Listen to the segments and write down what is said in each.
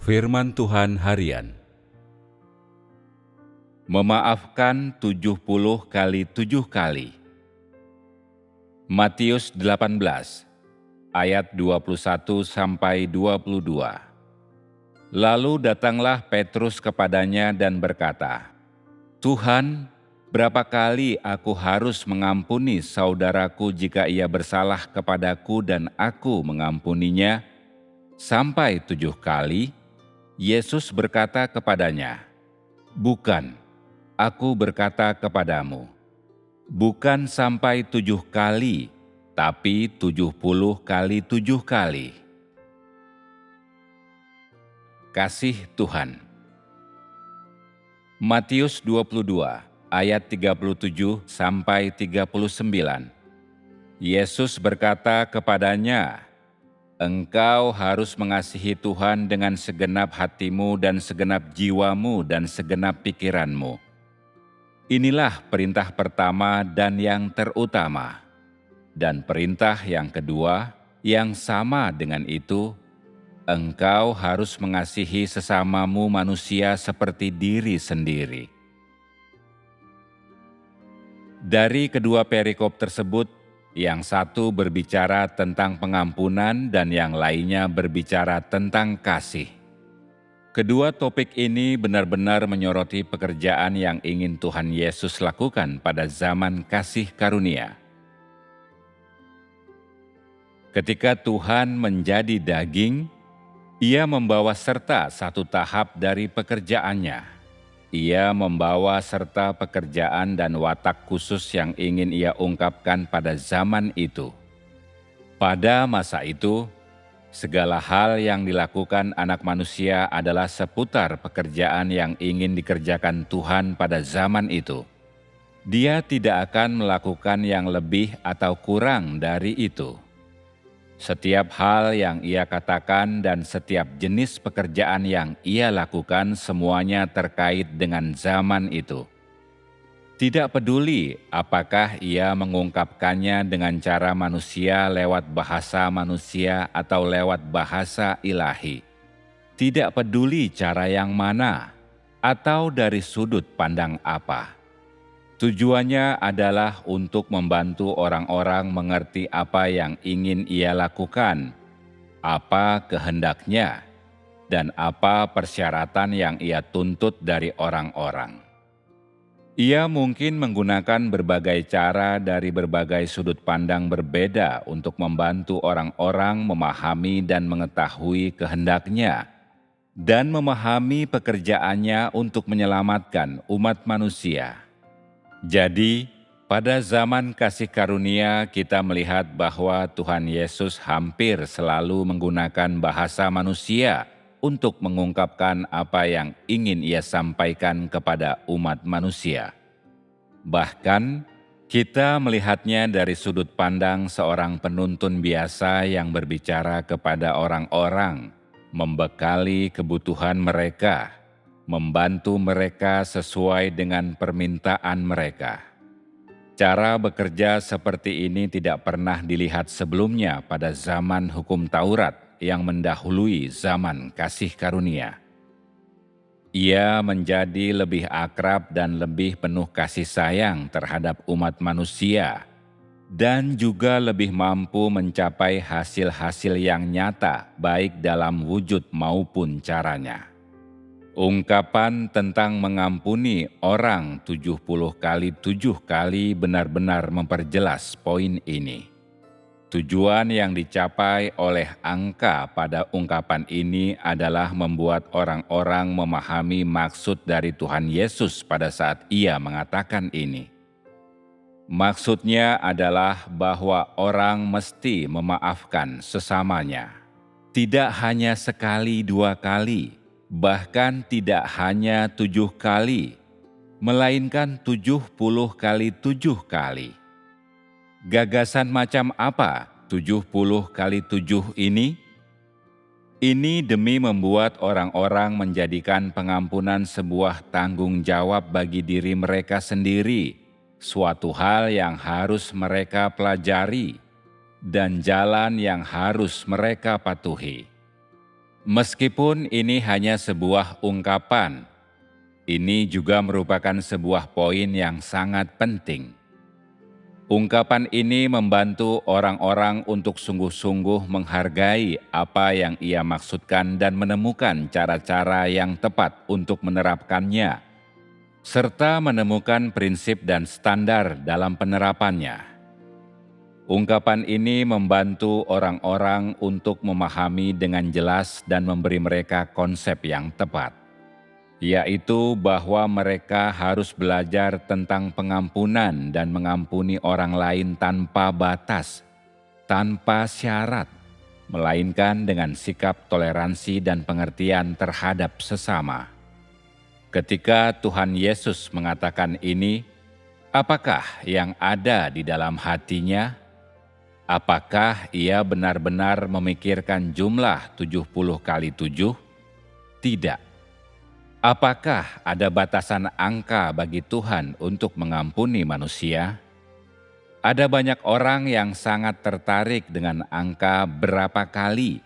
Firman Tuhan Harian. Memaafkan 70 kali 7 kali. Matius 18 ayat 21 sampai 22. Lalu datanglah Petrus kepadanya dan berkata, "Tuhan, berapa kali aku harus mengampuni saudaraku jika ia bersalah kepadaku dan aku mengampuninya? Sampai 7 kali?" Yesus berkata kepadanya, "Bukan, aku berkata kepadamu, bukan sampai 7 kali, tapi 70 kali 7 kali." Kasih Tuhan. Matius 22 ayat 37 sampai 39. Yesus berkata kepadanya, "Engkau harus mengasihi Tuhan dengan segenap hatimu dan segenap jiwamu dan segenap pikiranmu. Inilah perintah pertama dan yang terutama. Dan perintah yang kedua, yang sama dengan itu, engkau harus mengasihi sesamamu manusia seperti diri sendiri." Dari kedua perikop tersebut, yang satu berbicara tentang pengampunan dan yang lainnya berbicara tentang kasih. Kedua topik ini benar-benar menyoroti pekerjaan yang ingin Tuhan Yesus lakukan pada zaman kasih karunia. Ketika Tuhan menjadi daging, Ia membawa serta satu tahap dari pekerjaannya. Ia membawa serta pekerjaan dan watak khusus yang ingin Ia ungkapkan pada zaman itu. Pada masa itu, segala hal yang dilakukan anak manusia adalah seputar pekerjaan yang ingin dikerjakan Tuhan pada zaman itu. Dia tidak akan melakukan yang lebih atau kurang dari itu. Setiap hal yang Ia katakan dan setiap jenis pekerjaan yang Ia lakukan semuanya terkait dengan zaman itu. Tidak peduli apakah Ia mengungkapkannya dengan cara manusia lewat bahasa manusia atau lewat bahasa ilahi. Tidak peduli cara yang mana atau dari sudut pandang apa. Tujuannya adalah untuk membantu orang-orang mengerti apa yang ingin Ia lakukan, apa kehendaknya, dan apa persyaratan yang Ia tuntut dari orang-orang. Ia mungkin menggunakan berbagai cara dari berbagai sudut pandang berbeda untuk membantu orang-orang memahami dan mengetahui kehendaknya, dan memahami pekerjaannya untuk menyelamatkan umat manusia. Jadi, pada zaman kasih karunia kita melihat bahwa Tuhan Yesus hampir selalu menggunakan bahasa manusia untuk mengungkapkan apa yang ingin Ia sampaikan kepada umat manusia. Bahkan, kita melihatnya dari sudut pandang seorang penuntun biasa yang berbicara kepada orang-orang, membekali kebutuhan mereka, membantu mereka sesuai dengan permintaan mereka. Cara bekerja seperti ini tidak pernah dilihat sebelumnya pada zaman hukum Taurat yang mendahului zaman kasih karunia. Ia menjadi lebih akrab dan lebih penuh kasih sayang terhadap umat manusia, dan juga lebih mampu mencapai hasil-hasil yang nyata baik dalam wujud maupun caranya. Ungkapan tentang mengampuni orang 70 kali 7 kali benar-benar memperjelas poin ini. Tujuan yang dicapai oleh angka pada ungkapan ini adalah membuat orang-orang memahami maksud dari Tuhan Yesus pada saat Ia mengatakan ini. Maksudnya adalah bahwa orang mesti memaafkan sesamanya. Tidak hanya sekali 2 kali, bahkan tidak hanya 7 kali, melainkan 70 kali 7 kali. Gagasan macam apa 70 kali 7 ini? Ini demi membuat orang-orang menjadikan pengampunan sebuah tanggung jawab bagi diri mereka sendiri, suatu hal yang harus mereka pelajari, dan jalan yang harus mereka patuhi. Meskipun ini hanya sebuah ungkapan, ini juga merupakan sebuah poin yang sangat penting. Ungkapan ini membantu orang-orang untuk sungguh-sungguh menghargai apa yang ia maksudkan dan menemukan cara-cara yang tepat untuk menerapkannya, serta menemukan prinsip dan standar dalam penerapannya. Ungkapan ini membantu orang-orang untuk memahami dengan jelas dan memberi mereka konsep yang tepat, yaitu bahwa mereka harus belajar tentang pengampunan dan mengampuni orang lain tanpa batas, tanpa syarat, melainkan dengan sikap toleransi dan pengertian terhadap sesama. Ketika Tuhan Yesus mengatakan ini, apakah yang ada di dalam hatinya? Apakah ia benar-benar memikirkan jumlah 70 kali 7? Tidak. Apakah ada batasan angka bagi Tuhan untuk mengampuni manusia? Ada banyak orang yang sangat tertarik dengan angka berapa kali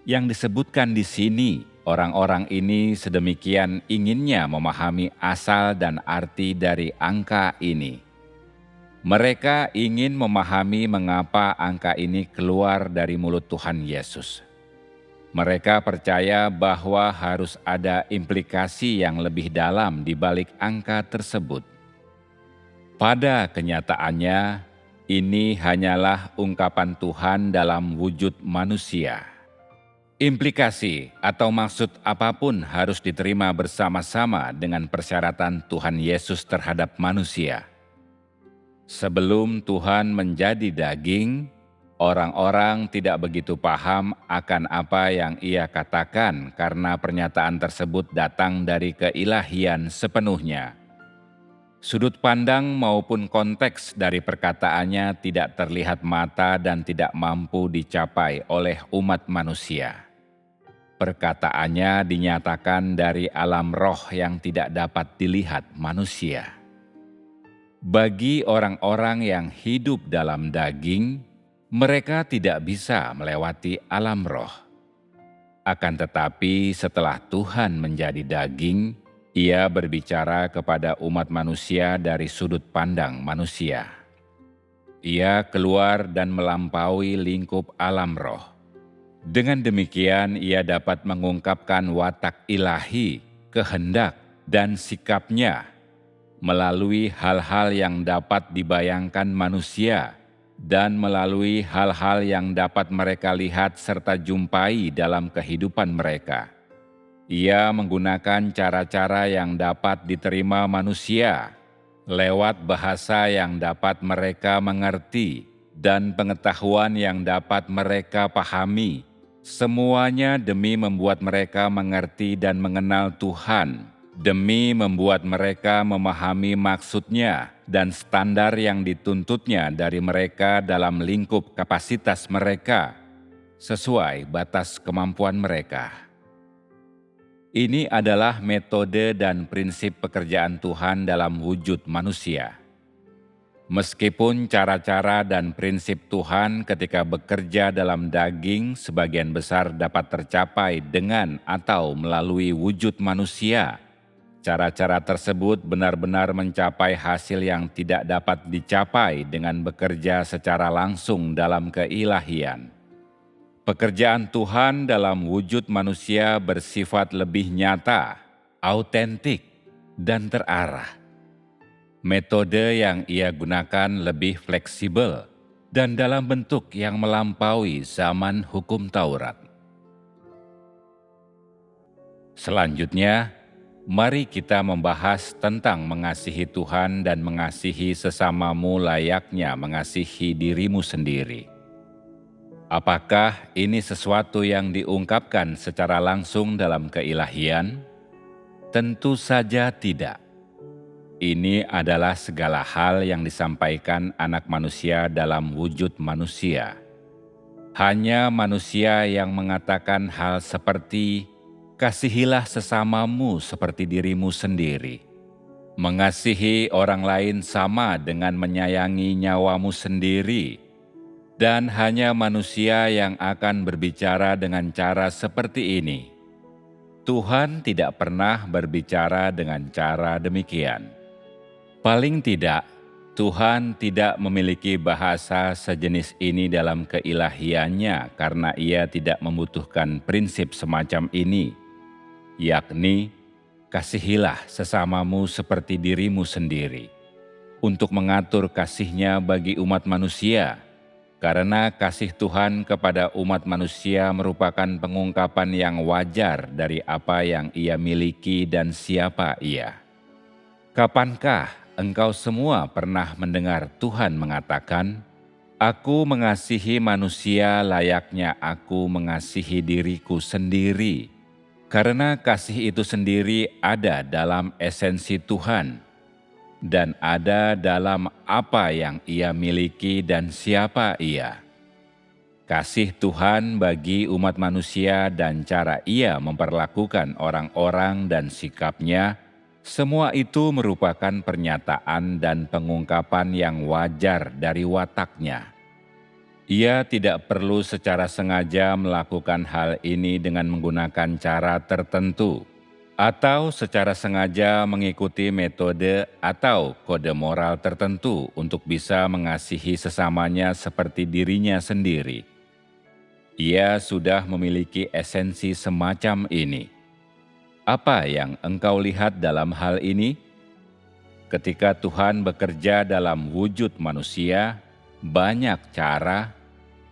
yang disebutkan di sini. Orang-orang ini sedemikian inginnya memahami asal dan arti dari angka ini. Mereka ingin memahami mengapa angka ini keluar dari mulut Tuhan Yesus. Mereka percaya bahwa harus ada implikasi yang lebih dalam di balik angka tersebut. Pada kenyataannya, ini hanyalah ungkapan Tuhan dalam wujud manusia. Implikasi atau maksud apapun harus diterima bersama-sama dengan persyaratan Tuhan Yesus terhadap manusia. Sebelum Tuhan menjadi daging, orang-orang tidak begitu paham akan apa yang Ia katakan karena pernyataan tersebut datang dari keilahian sepenuhnya. Sudut pandang maupun konteks dari perkataannya tidak terlihat mata dan tidak mampu dicapai oleh umat manusia. Perkataannya dinyatakan dari alam roh yang tidak dapat dilihat manusia. Bagi orang-orang yang hidup dalam daging, mereka tidak bisa melewati alam roh. Akan tetapi setelah Tuhan menjadi daging, Ia berbicara kepada umat manusia dari sudut pandang manusia. Ia keluar dan melampaui lingkup alam roh. Dengan demikian, Ia dapat mengungkapkan watak ilahi, kehendak, dan sikapnya melalui hal-hal yang dapat dibayangkan manusia dan melalui hal-hal yang dapat mereka lihat serta jumpai dalam kehidupan mereka. Ia menggunakan cara-cara yang dapat diterima manusia lewat bahasa yang dapat mereka mengerti dan pengetahuan yang dapat mereka pahami, semuanya demi membuat mereka mengerti dan mengenal Tuhan, demi membuat mereka memahami maksudnya dan standar yang dituntutnya dari mereka dalam lingkup kapasitas mereka, sesuai batas kemampuan mereka. Ini adalah metode dan prinsip pekerjaan Tuhan dalam wujud manusia. Meskipun cara-cara dan prinsip Tuhan ketika bekerja dalam daging sebagian besar dapat tercapai dengan atau melalui wujud manusia, cara-cara tersebut benar-benar mencapai hasil yang tidak dapat dicapai dengan bekerja secara langsung dalam keilahian. Pekerjaan Tuhan dalam wujud manusia bersifat lebih nyata, autentik, dan terarah. Metode yang Ia gunakan lebih fleksibel dan dalam bentuk yang melampaui zaman hukum Taurat. Selanjutnya, mari kita membahas tentang mengasihi Tuhan dan mengasihi sesamamu layaknya mengasihi dirimu sendiri. Apakah ini sesuatu yang diungkapkan secara langsung dalam keilahian? Tentu saja tidak. Ini adalah segala hal yang disampaikan Anak Manusia dalam wujud manusia. Hanya manusia yang mengatakan hal seperti kasihilah sesamamu seperti dirimu sendiri. Mengasihi orang lain sama dengan menyayangi nyawamu sendiri. Dan hanya manusia yang akan berbicara dengan cara seperti ini. Tuhan tidak pernah berbicara dengan cara demikian. Paling tidak, Tuhan tidak memiliki bahasa sejenis ini dalam keilahiannya karena Ia tidak membutuhkan prinsip semacam ini, yakni kasihilah sesamamu seperti dirimu sendiri, untuk mengatur kasih-Nya bagi umat manusia, karena kasih Tuhan kepada umat manusia merupakan pengungkapan yang wajar dari apa yang Ia miliki dan siapa Ia. Kapankah engkau semua pernah mendengar Tuhan mengatakan, "Aku mengasihi manusia layaknya aku mengasihi diriku sendiri," karena kasih itu sendiri ada dalam esensi Tuhan dan ada dalam apa yang Ia miliki dan siapa Ia. Kasih Tuhan bagi umat manusia dan cara Ia memperlakukan orang-orang dan sikap-Nya, semua itu merupakan pernyataan dan pengungkapan yang wajar dari watak-Nya. Ia tidak perlu secara sengaja melakukan hal ini dengan menggunakan cara tertentu, atau secara sengaja mengikuti metode atau kode moral tertentu untuk bisa mengasihi sesamanya seperti dirinya sendiri. Ia sudah memiliki esensi semacam ini. Apa yang engkau lihat dalam hal ini? Ketika Tuhan bekerja dalam wujud manusia, banyak cara,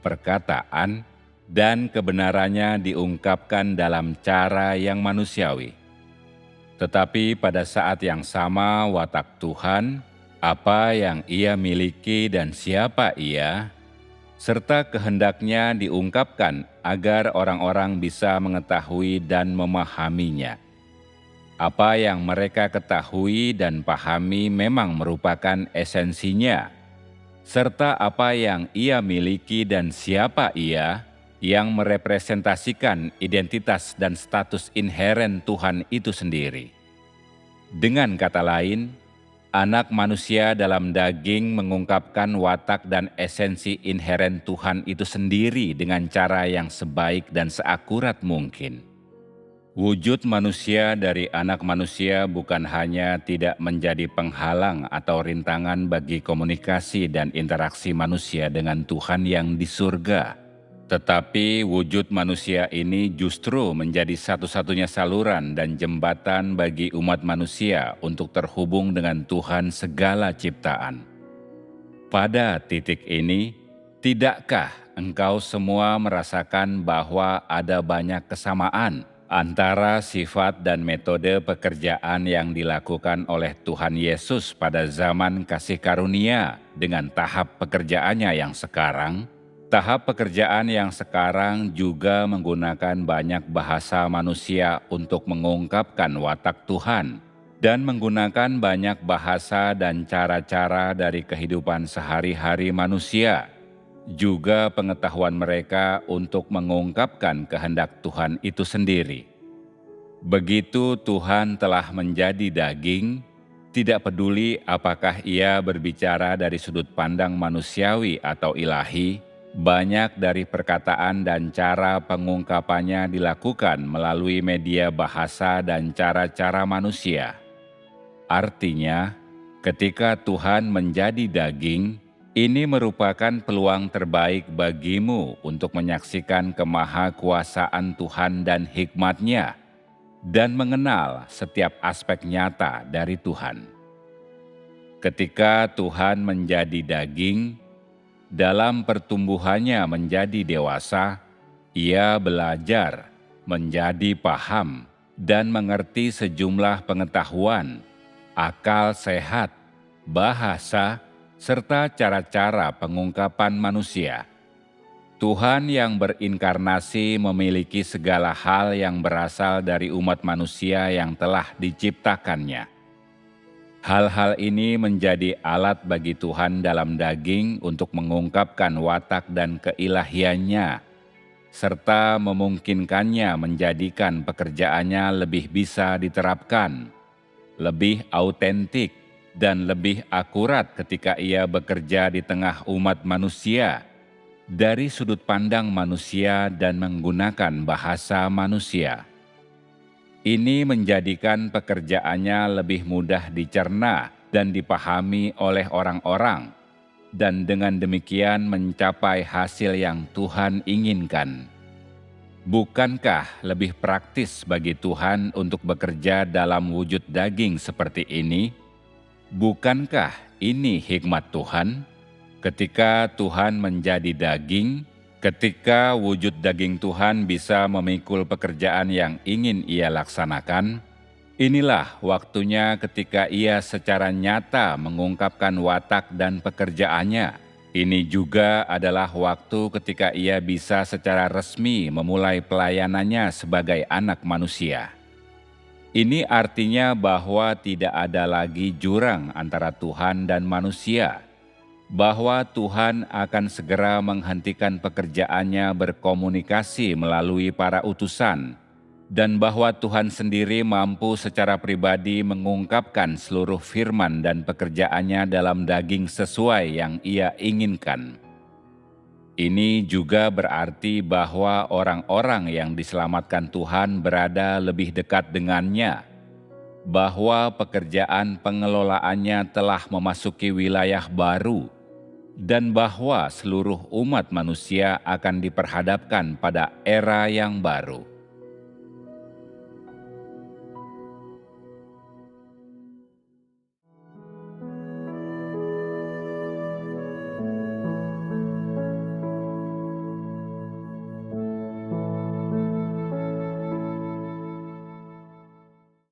perkataan, dan kebenarannya diungkapkan dalam cara yang manusiawi. Tetapi pada saat yang sama watak Tuhan, apa yang Ia miliki dan siapa Ia, serta kehendaknya diungkapkan agar orang-orang bisa mengetahui dan memahaminya. Apa yang mereka ketahui dan pahami memang merupakan esensinya, serta apa yang Ia miliki dan siapa Ia yang merepresentasikan identitas dan status inheren Tuhan itu sendiri. Dengan kata lain, Anak manusia dalam daging mengungkapkan watak dan esensi inheren Tuhan itu sendiri dengan cara yang sebaik dan seakurat mungkin. Wujud manusia dari anak manusia bukan hanya tidak menjadi penghalang atau rintangan bagi komunikasi dan interaksi manusia dengan Tuhan yang di surga, tetapi wujud manusia ini justru menjadi satu-satunya saluran dan jembatan bagi umat manusia untuk terhubung dengan Tuhan segala ciptaan. Pada titik ini, tidakkah engkau semua merasakan bahwa ada banyak kesamaan antara sifat dan metode pekerjaan yang dilakukan oleh Tuhan Yesus pada zaman kasih karunia dengan tahap pekerjaannya yang sekarang? Tahap pekerjaan yang sekarang juga menggunakan banyak bahasa manusia untuk mengungkapkan watak Tuhan dan menggunakan banyak bahasa dan cara-cara dari kehidupan sehari-hari manusia, juga pengetahuan mereka untuk mengungkapkan kehendak Tuhan itu sendiri. Begitu Tuhan telah menjadi daging, tidak peduli apakah Ia berbicara dari sudut pandang manusiawi atau ilahi, banyak dari perkataan dan cara pengungkapannya dilakukan melalui media bahasa dan cara-cara manusia. Artinya, ketika Tuhan menjadi daging, ini merupakan peluang terbaik bagimu untuk menyaksikan kemahakuasaan Tuhan dan hikmat-Nya, dan mengenal setiap aspek nyata dari Tuhan. Ketika Tuhan menjadi daging, dalam pertumbuhannya menjadi dewasa, Ia belajar, menjadi paham, dan mengerti sejumlah pengetahuan, akal sehat, bahasa, serta cara-cara pengungkapan manusia. Tuhan yang berinkarnasi memiliki segala hal yang berasal dari umat manusia yang telah diciptakannya. Hal-hal ini menjadi alat bagi Tuhan dalam daging untuk mengungkapkan watak dan keilahiannya, serta memungkinkannya menjadikan pekerjaannya lebih bisa diterapkan, lebih autentik, dan lebih akurat ketika Ia bekerja di tengah umat manusia, dari sudut pandang manusia dan menggunakan bahasa manusia. Ini menjadikan pekerjaannya lebih mudah dicerna dan dipahami oleh orang-orang, dan dengan demikian mencapai hasil yang Tuhan inginkan. Bukankah lebih praktis bagi Tuhan untuk bekerja dalam wujud daging seperti ini? Bukankah ini hikmat Tuhan? Ketika Tuhan menjadi daging, ketika wujud daging Tuhan bisa memikul pekerjaan yang ingin Ia laksanakan, inilah waktunya ketika Ia secara nyata mengungkapkan watak dan pekerjaannya. Ini juga adalah waktu ketika Ia bisa secara resmi memulai pelayanannya sebagai anak manusia. Ini artinya bahwa tidak ada lagi jurang antara Tuhan dan manusia, bahwa Tuhan akan segera menghentikan pekerjaannya berkomunikasi melalui para utusan, dan bahwa Tuhan sendiri mampu secara pribadi mengungkapkan seluruh firman dan pekerjaannya dalam daging sesuai yang Ia inginkan. Ini juga berarti bahwa orang-orang yang diselamatkan Tuhan berada lebih dekat dengannya, bahwa pekerjaan pengelolaannya telah memasuki wilayah baru, dan bahwa seluruh umat manusia akan diperhadapkan pada era yang baru.